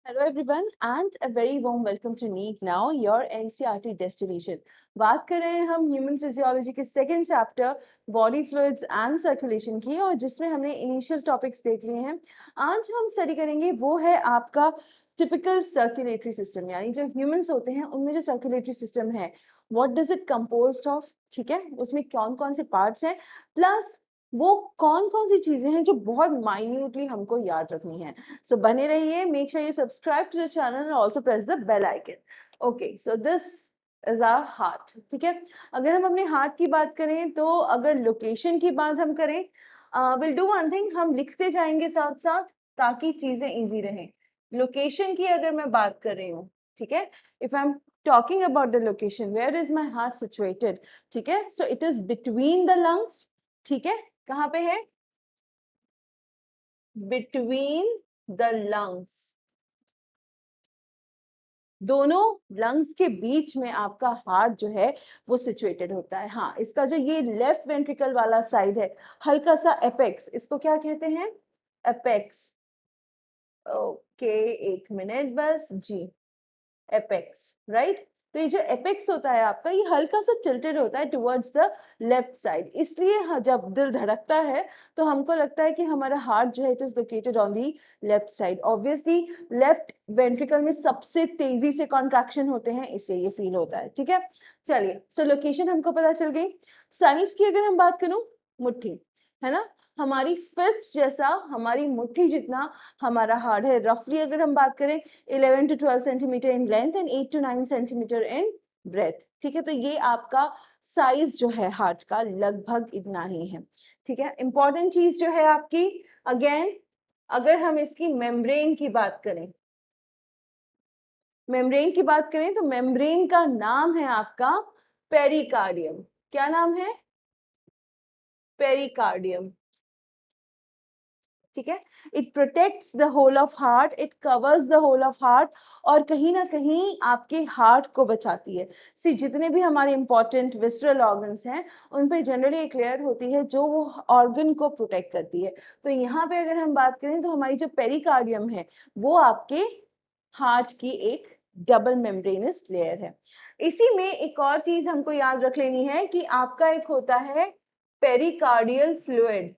Hello everyone and a very warm welcome to NEET Now, your NCERT destination. बात कर रहे हैं हम ह्यूमन फिजियोलॉजी के second chapter body fluids and circulation की, और जिसमें हमने इनिशियल टॉपिक्स देख लिए हैं। आज हम स्टडी करेंगे वो है आपका टिपिकल सर्कुलेटरी सिस्टम, यानी जो ह्यूमंस होते हैं उनमें जो सर्कुलेटरी सिस्टम है, what does it composed of. ठीक है, उसमें कौन कौन से पार्ट्स हैं, प्लस वो कौन कौन सी चीजें हैं जो बहुत माइन्यूटली हमको याद रखनी है। So बने रहिए, make sure you subscribe to the channel and also press the bell icon. Okay, so this is our heart. ठीक है, अगर हम अपने हार्ट की बात करें तो अगर लोकेशन की बात हम करें, we'll do one thing, हम लिखते जाएंगे साथ साथ ताकि चीजें इजी रहें। लोकेशन की अगर मैं बात कर रही हूँ, ठीक है, if I'm talking about the location, where is my heart situated? ठीक है, so it is between the lungs. ठीक है, कहाँ पे है? Between the lungs. दोनों लंग्स के बीच में आपका हार्ट जो है वो सिचुएटेड होता है। हाँ, इसका जो ये लेफ्ट वेंट्रिकल वाला साइड है, हल्का सा एपेक्स, इसको क्या कहते हैं? एपेक्स। ओके, एक मिनट बस जी, एपेक्स, राइट। तो ये जो एपेक्स होता है आपका, ये हल्का सा टिल्टेड होता है टुवर्ड्स द लेफ्ट साइड, इसलिए जब दिल धड़कता है तो हमको लगता है कि हमारा हार्ट जो है it is located on the left side. Obviously left ventricle में सबसे तेजी से कॉन्ट्रैक्शन होते हैं, इसलिए ये फील होता है। ठीक है, चलिए, सो लोकेशन हमको पता चल गई। साइज की अगर हम बात करूं, मुट्ठी है ना, हमारी फिस्ट जैसा, हमारी मुट्ठी जितना हमारा हार्ट है। रफली अगर हम बात करें 11 to 12 centimetre in length and 8 to 9 centimetre in breadth. ठीक है, तो ये आपका साइज जो है हार्ट का लगभग इतना ही है। ठीक है, इंपॉर्टेंट चीज जो है आपकी, अगेन अगर हम इसकी मेम्ब्रेन की बात करें, मेम्ब्रेन की बात करें तो मेम्ब्रेन का नाम है आपका पेरिकार्डियम। क्या नाम है? पेरिकार्डियम। ठीक है, it protects the whole of heart, it covers the whole of heart, और कहीं ना कहीं आपके हार्ट को बचाती है। सी, जितने भी हमारे इंपॉर्टेंट विसरल ऑर्गन्स हैं उन पे जनरली एक लेयर होती है जो वो ऑर्गन को प्रोटेक्ट करती है। तो यहाँ पे अगर हम बात करें तो हमारी जो पेरिकार्डियम है वो आपके हार्ट की एक डबल मेम्ब्रेनस लेयर है। इसी में एक और चीज हमको याद रख लेनी है कि आपका एक होता है पेरिकार्डियल फ्लूइड।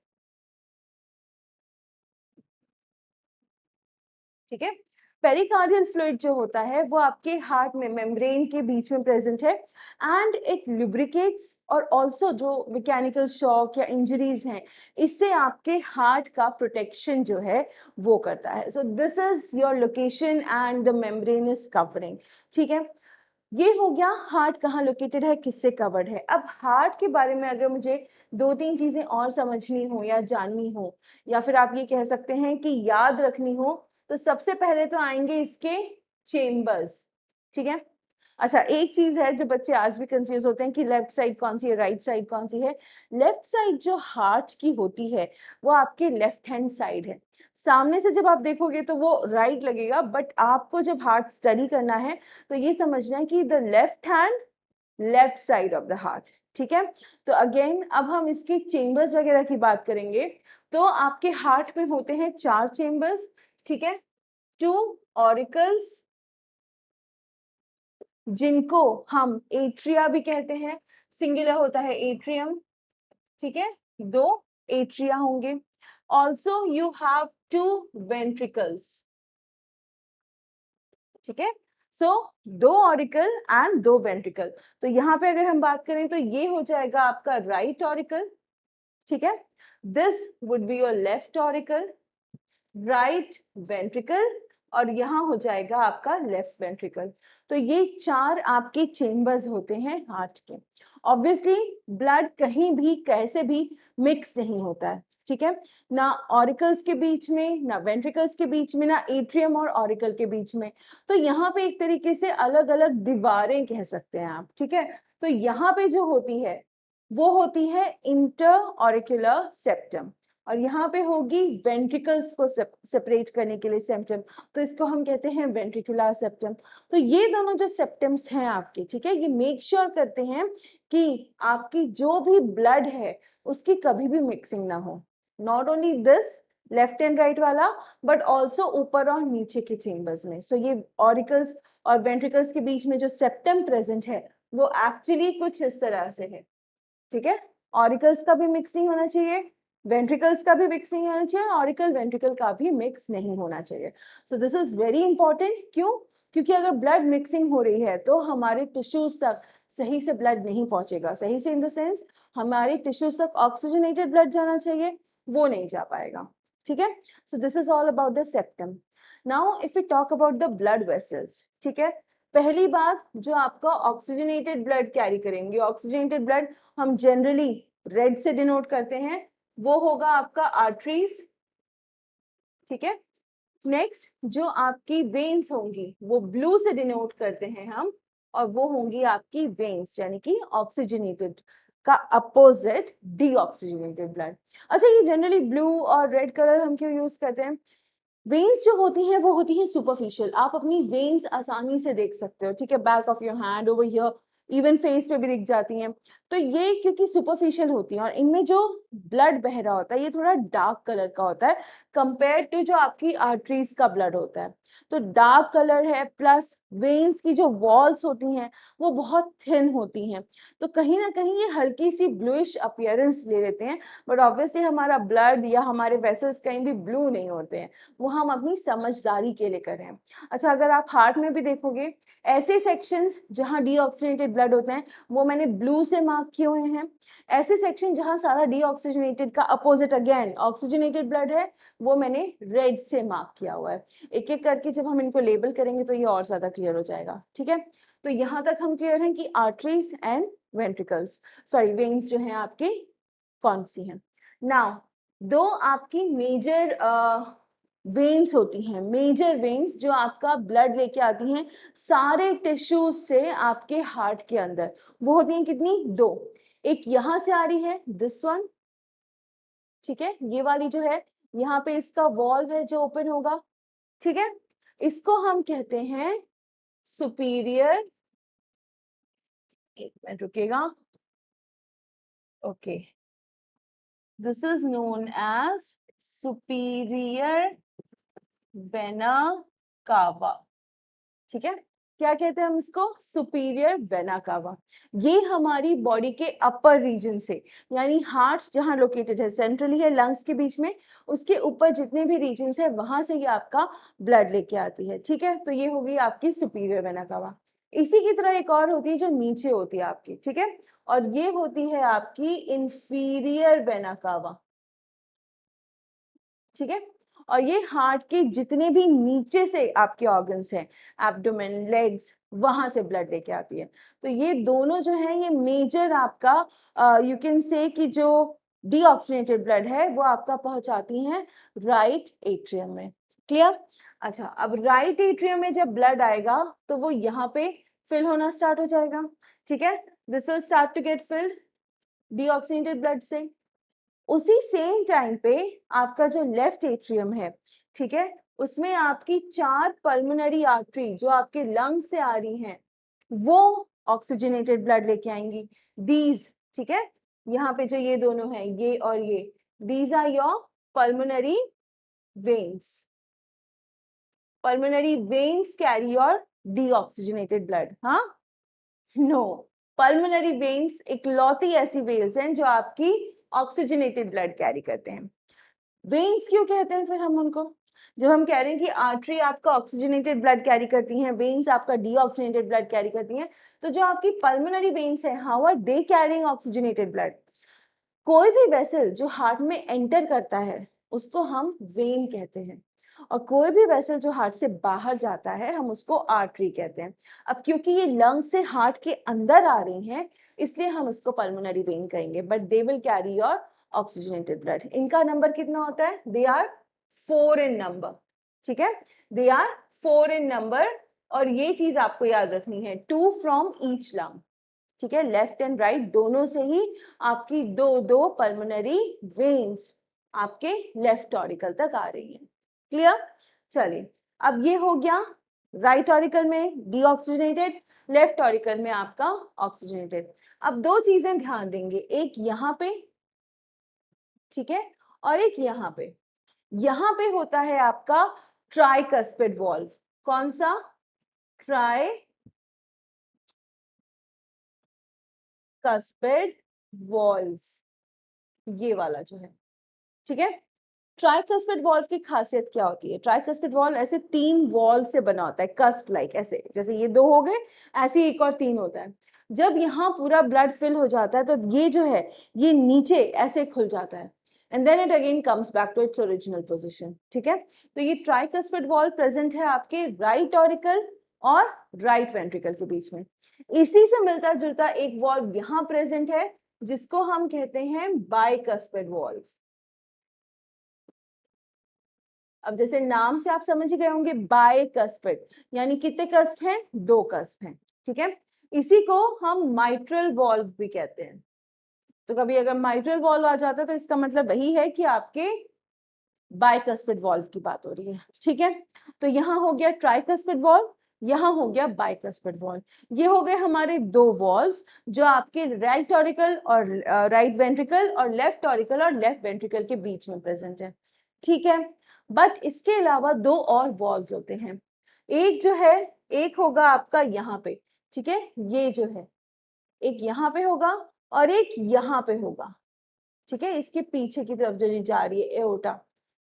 ठीक है, पेरिकार्डियल फ्लूइड जो होता है वो आपके हार्ट में मेम्ब्रेन के बीच में प्रेजेंट है, एंड इट लुब्रिकेट्स, और ऑल्सो जो मैकेनिकल शॉक या इंजरीज हैं इससे आपके हार्ट का प्रोटेक्शन जो है वो करता है। So this is your location and the membrane is covering. ठीक है, ये हो गया हार्ट कहाँ लोकेटेड है, किससे कवर्ड है। अब हार्ट के बारे में अगर मुझे दो तीन चीजें और समझनी हो या जाननी हो, या फिर आप ये कह सकते हैं कि याद रखनी हो, तो सबसे पहले तो आएंगे इसके चेम्बर्स। ठीक है, अच्छा, एक चीज है जो बच्चे आज भी कंफ्यूज होते हैं कि लेफ्ट साइड कौन सी है, राइट साइड कौन सी है। लेफ्ट साइड जो हार्ट की होती है वो आपके लेफ्ट हैंड साइड है। सामने से जब आप देखोगे तो वो राइट लगेगा, बट आपको जब हार्ट स्टडी करना है तो ये समझना है कि the left hand, left side of the heart. ठीक है, तो अगेन अब हम इसके चेम्बर्स वगैरह की बात करेंगे, तो आपके हार्ट में होते हैं 4 चेम्बर्स। ठीक है, 2 ऑरिकल्स, जिनको हम एट्रिया भी कहते हैं, सिंगुलर होता है एट्रियम। ठीक है, 2 एट्रिया होंगे। Also you have 2 ventricles. ठीक है, सो 2 ऑरिकल एंड 2 वेंट्रिकल। तो यहाँ पे अगर हम बात करें तो ये हो जाएगा आपका राइट ऑरिकल। ठीक है, this would be your left auricle, right ventricle, और यहाँ हो जाएगा आपका लेफ्ट वेंट्रिकल। तो ये 4 आपके चेम्बर्स होते हैं हार्ट के। ऑब्वियसली ब्लड कहीं भी कैसे भी मिक्स नहीं होता है। ठीक है, ना ऑरिकल्स के बीच में, ना वेंट्रिकल्स के बीच में, ना एट्रियम और ऑरिकल के बीच में। तो यहाँ पे एक तरीके से अलग अलग दीवारें कह सकते हैं आप। ठीक है, तो यहाँ पे जो होती है वो होती है इंटर ऑरिकुलर सेप्टम, और यहाँ पे होगी वेंट्रिकल्स को सेपरेट करने के लिए सेप्टम, तो इसको हम कहते हैं वेंट्रिकुलर सेप्टम। तो ये दोनों जो सेप्टम्स हैं आपके, ठीक है, ये मेक श्योर करते हैं कि आपकी जो भी ब्लड है उसकी कभी भी मिक्सिंग ना हो। Not only this, left and right वाला, बट ऑल्सो ऊपर और नीचे के चेम्बर्स में। सो ये ऑरिकल्स और वेंट्रिकल्स के बीच में जो सेप्टम प्रेजेंट है वो एक्चुअली कुछ इस तरह से है, ठीक है। ऑरिकल्स का भी मिक्स नहीं होना चाहिए, वेंट्रिकल्स का भी मिक्स नहीं होना चाहिए, ऑरिकल वेंट्रिकल का भी मिक्स नहीं होना चाहिए। सो दिस इज वेरी इंपॉर्टेंट। क्यों? क्योंकि अगर ब्लड मिक्सिंग हो रही है तो हमारे टिश्यूज तक सही से ब्लड नहीं पहुंचेगा। सही से इन द सेंस हमारे टिश्यूज तक ऑक्सीजनेटेड ब्लड जाना चाहिए, वो नहीं जा पाएगा, ठीक है। So this is all about the septum. Now if we talk about the blood vessels, ठीक है। पहली बात, जो आपका ऑक्सीजनेटेड ब्लड कैरी करेंगे, ऑक्सीजनेटेड ब्लड हम जनरली रेड से डिनोट करते हैं, वो होगा आपका आर्टरीज, ठीक है। नेक्स्ट जो आपकी वेन्स होंगी वो ब्लू से डिनोट करते हैं हम, और वो होंगी आपकी वेन्स, यानी कि ऑक्सीजनेटेड का अपोजिट डीऑक्सीजनेटेड ब्लड। अच्छा, ये जनरली ब्लू और रेड कलर हम क्यों यूज करते हैं? वेन्स जो होती हैं वो होती हैं सुपरफिशियल। आप अपनी वेन्स आसानी से देख सकते हो, ठीक है, back of your hand, over here, even face पे भी दिख जाती हैं। तो ये क्योंकि सुपरफिशियल होती हैं और इनमें जो ब्लड बह रहा होता है ये थोड़ा डार्क कलर का होता है कंपेयर टू जो आपकी आर्टरीज का ब्लड होता है। तो डार्क कलर है, प्लस वेन्स की जो वॉल्स होती हैं वो बहुत थिन होती हैं, तो कहीं ना कहीं ये हल्की सी ब्लूइश अपीयरेंस ले लेते हैं। बट ऑब्वियसली हमारा ब्लड या हमारे वेसल्स कहीं भी ब्लू नहीं होते हैं, वो हम अपनी समझदारी के लिए कर रहे हैं। अच्छा, अगर आप हार्ट में भी देखोगे, ऐसे सेक्शंस जहां डीऑक्सीजनेटेड ब्लड होते हैं वो मैंने ब्लू से मार्क किए हुए हैं। ऐसे सेक्शन जहां सारा डीऑक्सीजनेटेड का अपोजिट अगेन ऑक्सीजनेटेड ब्लड है वो मैंने रेड से मार्क किया हुआ है। एक एक करके जब हम इनको लेबल करेंगे तो ये और ज्यादा क्लियर हो जाएगा, ठीक है। तो यहाँ तक हम क्लियर हैं कि arteries and ventricles, sorry veins जो हैं आपकी कौन सी हैं। नाउ दो आपकी मेजर वेन्स होती हैं, मेजर वेन्स जो आपका ब्लड लेके आती हैं सारे टिश्यूज से आपके हार्ट के अंदर, वो होती हैं कितनी? दो। एक यहां से आ रही है, दिस वन, ठीक है, ये वाली जो है, यहाँ पे इसका वॉल्व है जो ओपन होगा, ठीक है। इसको हम कहते हैं सुपीरियर, एक मिनट रुकिएगा, okay, this is known as superior vena cava, ठीक है। क्या कहते हैं हम इसको? सुपीरियर वेना कावा। ये हमारी बॉडी के अपर रीजन से, यानी हार्ट जहां लोकेटेड है सेंट्रली है लंग्स के बीच में, उसके ऊपर जितने भी रीजन है वहां से ये आपका ब्लड लेके आती है, ठीक है। तो ये होगी आपकी सुपीरियर वेना कावा। इसी की तरह एक और होती है जो नीचे होती है आपकी, ठीक है, और ये होती है आपकी इंफीरियर वेना कावा, ठीक है। और ये हार्ट के जितने भी नीचे से आपके ऑर्गन्स हैं, एब्डोमेन, लेग्स, वहां से ब्लड लेके आती है। तो ये दोनों जो है ये मेजर आपका यू कैन से कि जो डीऑक्सीजनेटेड ब्लड है वो आपका पहुंचाती हैं राइट एट्रियम में। क्लियर? अच्छा, अब राइट एट्रियम में जब ब्लड आएगा तो वो यहाँ पे फिल होना स्टार्ट हो जाएगा, ठीक है। This will start to get filled deoxygenated blood से। उसी सेम टाइम पे आपका जो लेफ्ट एट्रियम है, ठीक है, उसमें आपकी 4 पल्मोनरी आर्टरी जो आपके लंग से आ रही हैं वो ऑक्सीजनेटेड ब्लड लेके आएंगी, दीज, ठीक है। यहाँ पे जो ये दोनों हैं, ये और ये, these are your pulmonary veins. Pulmonary veins carry your deoxygenated blood, हाँ? नो, पल्मोनरी वेन्स इकलौती ऐसी वेन्स हैं जो आपकी ऑक्सीजनेटेड ब्लड कैरी करते हैं। वेन्स क्यों कहते हैं फिर हम उनको? जब हम कह रहे हैं कि आर्टरी आपका ऑक्सीजनेटेड ब्लड कैरी करती हैं, वेन्स आपका डीऑक्सीजनेटेड ब्लड कैरी करती हैं, तो जो आपकी पल्मोनरी वेन्स है, how are they carrying oxygenated blood? कोई भी वेसल जो हार्ट में एंटर करता है उसको हम वेन कहते हैं, और कोई भी वेसल जो हार्ट से बाहर जाता है हम उसको आर्टरी कहते हैं। अब क्योंकि ये लंग से हार्ट के अंदर आ रही हैं इसलिए हम इसको पल्मोनरी वेन कहेंगे, but they will carry your oxygenated blood. इनका नंबर कितना होता है? दे आर 4 इन नंबर, ठीक है, दे आर 4 इन नंबर। और ये चीज आपको याद रखनी है, 2 फ्रॉम ईच लंग, ठीक है, लेफ्ट एंड राइट दोनों से ही आपकी दो दो पल्मोनरी वेन्स आपके लेफ्ट ऑरिकल तक आ रही हैं। क्लियर? चलिए, अब ये हो गया राइट ऑरिकल में डीऑक्सीजनेटेड, लेफ्ट ऑरिकल में आपका ऑक्सीजनेटेड। अब दो चीजें ध्यान देंगे, एक यहाँ पे, ठीक है, और एक यहाँ पे। यहाँ पे होता है आपका ट्राइकस्पिड वॉल्व। कौन सा? ट्राइकस्पिड वॉल्व, ये वाला जो है, ठीक है। ट्राइकस्पिड वॉल्व की खासियत क्या होती है? ट्राइकस्पिड वॉल्व ऐसे 3 वॉल्व से बना होता है, कस्प लाइक, ऐसे जैसे ये 2 हो गए, ऐसे एक और 3 होता है। जब यहाँ पूरा ब्लड फिल हो जाता है तो ये जो है ये नीचे ऐसे खुल जाता है, and then it again comes back to its original position, ठीक है। तो ये ट्राइकस्पिड वॉल्व प्रेजेंट है आपके राइट ऑरिकल और राइट वेंट्रिकल के बीच में। इसी से मिलता जुलता एक वॉल्व यहाँ प्रेजेंट है जिसको हम कहते हैं बाइकस्पिड वॉल्व। अब जैसे नाम से आप समझ गए होंगे, बाइकस्पिड यानी कितने कस्प हैं? 2 कस्प हैं, ठीक है। इसी को हम माइट्रल वॉल्व भी कहते हैं। तो कभी अगर माइट्रल वॉल्व आ जाता है तो इसका मतलब वही है कि आपके बाइकस्पिड वॉल्व की बात हो रही है, ठीक है। तो यहाँ हो गया ट्राइकस्पिड वॉल्व, यहाँ हो गया बाइकस्पिड वॉल्व। ये हो गए हमारे 2 वॉल्व्स जो आपके राइट ऑरिकल और राइट वेंट्रिकल और लेफ्ट ऑरिकल और लेफ्ट वेंट्रिकल के बीच में प्रेजेंट है, ठीक है। बट इसके अलावा 2 और वॉल्व्स होते हैं। एक जो है, एक होगा आपका यहाँ पे, ठीक है, ये जो है एक यहाँ पे होगा और एक यहाँ पे होगा, ठीक है, इसके पीछे की तरफ जो जा रही है एओर्टा,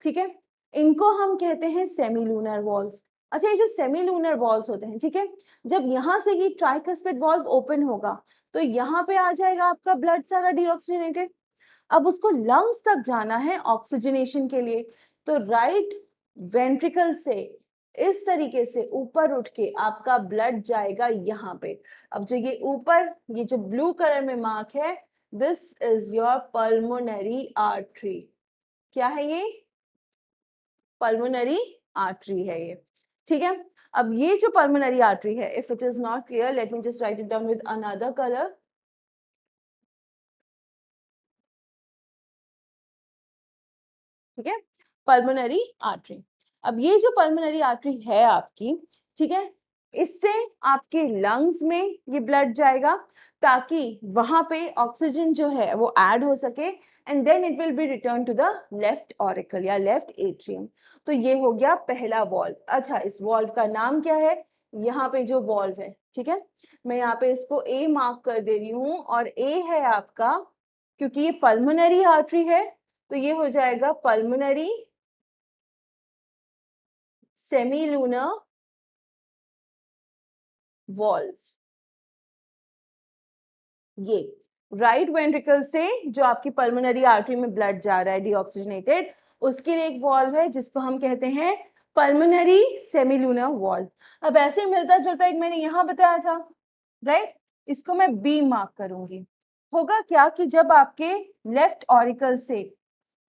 ठीक है। इनको हम कहते हैं सेमीलूनर वॉल्व्स। अच्छा, ये जो सेमीलूनर वॉल्व्स होते हैं, ठीक है, जब यहाँ से ये ट्राइकस्पिड वॉल्व ओपन होगा तो यहाँ पे आ जाएगा आपका ब्लड सारा डीऑक्सीजनेटेड। अब उसको लंग्स तक जाना है ऑक्सीजनेशन के लिए, तो राइट वेंट्रिकल से इस तरीके से ऊपर उठ के आपका ब्लड जाएगा यहाँ पे। अब जो ये ऊपर ये जो ब्लू कलर में मार्क है, this is your pulmonary artery. क्या है ये? पल्मोनरी आर्टरी है ये, ठीक है। अब ये जो पल्मोनरी आर्टरी है, if it is not clear let me just right it down with another colour. ठीक है, पल्मोनरी आर्टरी। अब ये जो पल्मोनरी आर्टरी है आपकी, ठीक है, इससे आपके लंग्स में ये ब्लड जाएगा ताकि वहां पे ऑक्सीजन जो है वो ऐड हो सके, and then it will be return to the left auricle या लेफ्ट एट्रियम। तो ये हो गया पहला वॉल्व। अच्छा, इस वॉल्व का नाम क्या है? यहाँ पे जो वॉल्व है, ठीक है, मैं यहाँ पे इसको ए मार्क कर दे रही हूँ, और ए है आपका, क्योंकि ये पल्मोनरी आर्टरी है तो ये हो जाएगा पल्मोनरी सेमीलूनर वॉल्व। ये राइट वेंट्रिकल से जो आपकी पल्मोनरी आर्टरी में ब्लड जा रहा है डीऑक्सीजनेटेड, उसके लिए एक वॉल्व है जिसको हम कहते हैं पल्मोनरी सेमीलूनर वॉल्व। अब ऐसे ही मिलता जुलता एक मैंने यहां बताया था, राइट, इसको मैं बी मार्क करूंगी। होगा क्या कि जब आपके लेफ्ट ऑरिकल से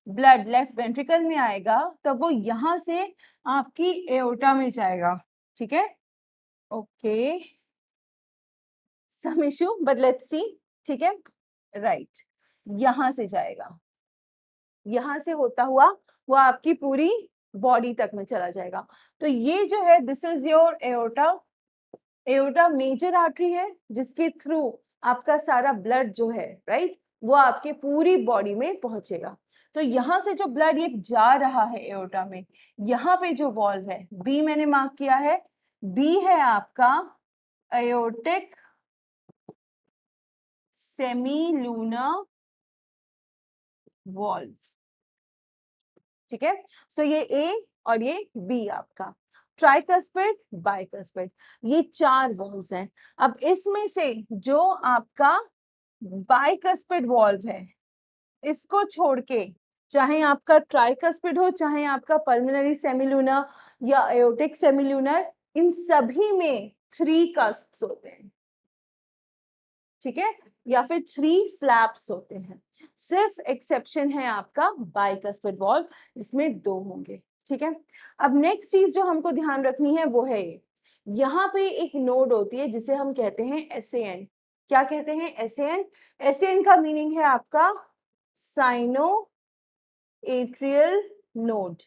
ब्लड लेफ्ट वेंट्रिकल में आएगा तब वो यहां से आपकी एओर्टा में जाएगा, ठीक है। Okay, some issue but let's see, ठीक है, राइट, यहां से जाएगा, यहां से होता हुआ वो आपकी पूरी बॉडी तक में चला जाएगा। तो ये जो है this is your aorta. Aorta major artery है जिसके थ्रू आपका सारा ब्लड जो है, राइट, वो आपके पूरी बॉडी में पहुंचेगा। तो यहां से जो ब्लड ये जा रहा है एओर्टा में, यहाँ पे जो वॉल्व है बी मैंने मार्क किया है, बी है आपका एओर्टिक सेमीलूनर वॉल्व, ठीक है। सो ये ए और ये बी आपका ट्राइकस्पिड बाइकस्पिड, ये 4 वॉल्व्स हैं। अब इसमें से जो आपका बाइकस्पिड वॉल्व है, इसको छोड़ के चाहे आपका ट्राइकस्पिड हो चाहे आपका पल्मोनरी सेमीलूनर या एओर्टिक सेमीलूनर, इन सभी में 3 कस्प्स होते हैं, ठीक है, या फिर 3 फ्लैप्स होते हैं। सिर्फ एक्सेप्शन है आपका बाइकस्पिड वॉल्व, इसमें 2 होंगे, ठीक है। अब नेक्स्ट चीज जो हमको ध्यान रखनी है वो है ये, यहाँ पे एक नोड होती है जिसे हम कहते हैं एसएएन। क्या कहते हैं? एसएएन। एसएएन का मीनिंग है आपका साइनो एट्रियल नोड।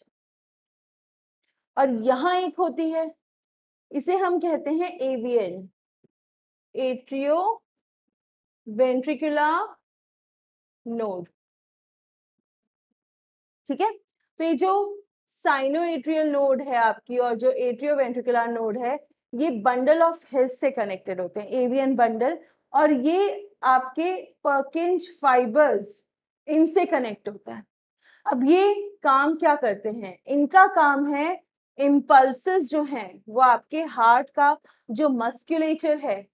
और यहाँ एक होती है, इसे हम कहते हैं एवीएन, एट्रियो वेंट्रिकुलर नोड, ठीक है। तो ये जो साइनोएट्रियल नोड है आपकी और जो एट्रियोवेंट्रिकुलर नोड है, ये बंडल ऑफ हिस से कनेक्टेड होते हैं, एवियन बंडल, और ये आपके पर्किंज फाइबर्स इनसे कनेक्ट होता है। अब ये काम क्या करते हैं? इनका काम है इम्पल्सेस जो हैं वो आपके हार्ट का जो मस्कुलेचर है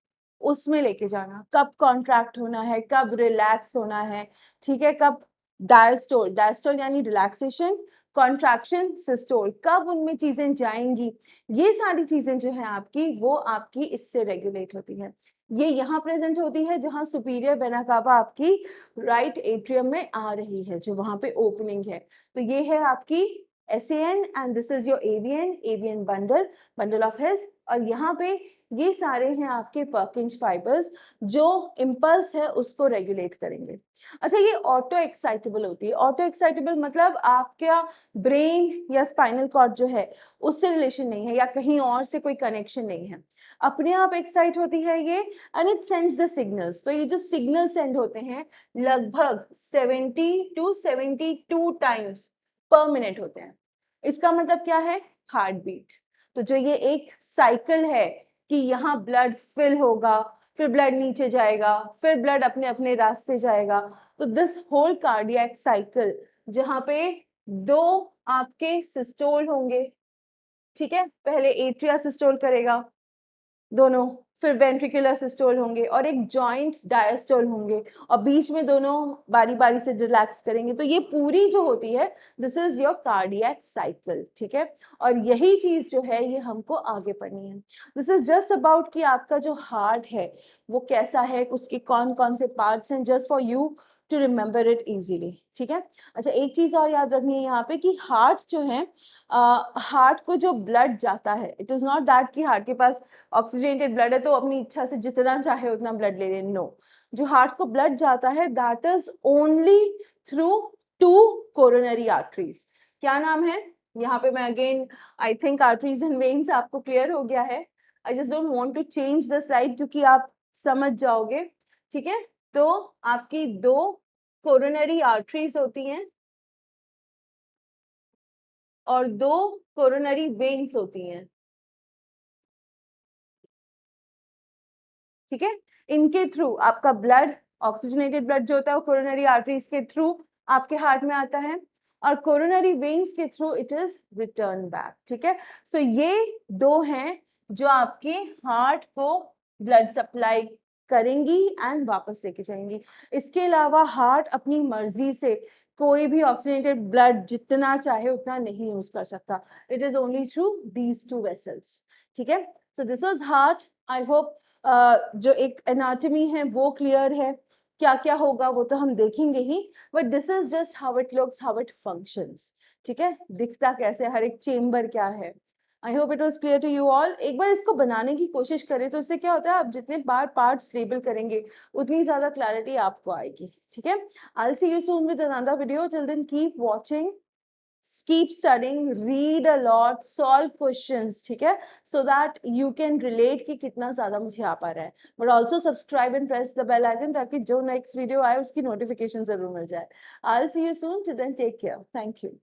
उसमें लेके जाना, कब कॉन्ट्रैक्ट होना है, कब रिलैक्स होना है, ठीक है, कब डायस्टोल, डायस्टोल यानी रिलैक्सेशन, कॉन्ट्रैक्शन, सिस्टोल, कब उनमें चीजें जाएंगी, ये सारी चीजें जो है आपकी वो आपकी इससे रेगुलेट होती है। ये यहाँ प्रेजेंट होती है जहाँ सुपीरियर वेना कावा आपकी राइट एट्रियम में आ रही है, जो वहां पे ओपनिंग है। तो ये है आपकी SAN and this is your avian bundle, bundle of his, और यहाँ पे ये सारे हैं आपके पर्किंज फाइबर्स जो इम्पल्स है उसको रेगुलेट करेंगे। अच्छा, ये ऑटो एक्साइटेबल होती है। ऑटो एक्साइटेबल मतलब आपका ब्रेन या स्पाइनल कॉर्ड जो है उससे रिलेशन नहीं है या कहीं और से कोई कनेक्शन नहीं है, अपने आप एक्साइट होती है ये, and it sends the signals. तो ये जो सिग्नल सेंड होते हैं लगभग 70 to 72 टाइम्स पर मिनट होते हैं। इसका मतलब क्या है? Heart beat. तो जो ये एक साइकिल है कि यहाँ ब्लड फिल होगा, फिर ब्लड नीचे जाएगा, फिर ब्लड अपने अपने रास्ते जाएगा, तो दिस होल कार्डियक साइकिल जहाँ पे दो आपके सिस्टोल होंगे, ठीक है, पहले एट्रिया सिस्टोल करेगा दोनों, फिर वेंट्रिकुलर सिस्टोल होंगे और एक जॉइंट डायस्टोल होंगे, और बीच में दोनों बारी बारी से रिलैक्स करेंगे। तो ये पूरी जो होती है this is your cardiac cycle, ठीक है। और यही चीज जो है ये हमको आगे पढ़नी है। दिस इज जस्ट अबाउट कि आपका जो हार्ट है वो कैसा है, उसके कौन कौन से पार्ट्स हैं, just for you to remember it easily, ठीक है। अच्छा, एक चीज और याद रखनी है यहाँ पे कि हार्ट जो है, हार्ट को जो ब्लड जाता है, इट इज नॉट दैट कि हार्ट के पास ऑक्सीजनेटेड ब्लड है तो अपनी इच्छा से जितना चाहे उतना ब्लड ले ले, नो। जो हार्ट को ब्लड जाता है that is only through 2 coronary arteries. क्या नाम है? यहाँ पे मैं again I think arteries and veins आपको क्लियर हो गया है। I just don't want to change the slide क्योंकि आप समझ जाओगे, ठीक है। तो आपकी 2 कोरोनरी आर्टरीज होती हैं और 2 कोरोनरी वेन्स होती हैं, ठीक है। इनके थ्रू आपका ब्लड, ऑक्सीजनेटेड ब्लड जो होता है वो कोरोनरी आर्टरीज के थ्रू आपके हार्ट में आता है, और कोरोनरी वेन्स के through it is return back, ठीक है। सो ये 2 हैं जो आपके हार्ट को ब्लड सप्लाई करेंगी एंड वापस लेके जाएंगी। इसके अलावा हार्ट अपनी मर्जी से कोई भी ऑक्सीजनेटेड ब्लड जितना चाहे उतना नहीं यूज कर सकता, it is only through these 2 vessels, ठीक है। So this was heart. I hope जो एक एनाटॉमी है वो क्लियर है, क्या क्या होगा वो तो हम देखेंगे ही, but this is just how it looks, how it functions, ठीक है। दिखता कैसे, हर एक चेम्बर क्या है। I hope it was clear to you all. एक बार इसको बनाने की कोशिश करें तो इससे क्या होता है, आप जितने बार पार्ट्स लेबल करेंगे उतनी ज्यादा क्लैरिटी आपको आएगी, ठीक है। I see you soon with another video, till then keep watching, keep studying, read a lot, solve questions, ठीक है, so that you can relate कि कितना ज्यादा मुझे आ पा रहा है। but also subscribe and press the bell icon ताकि जो next video आए उसकी notification जरूर मिल जाए। I'll see you soon, till then take care, thank you।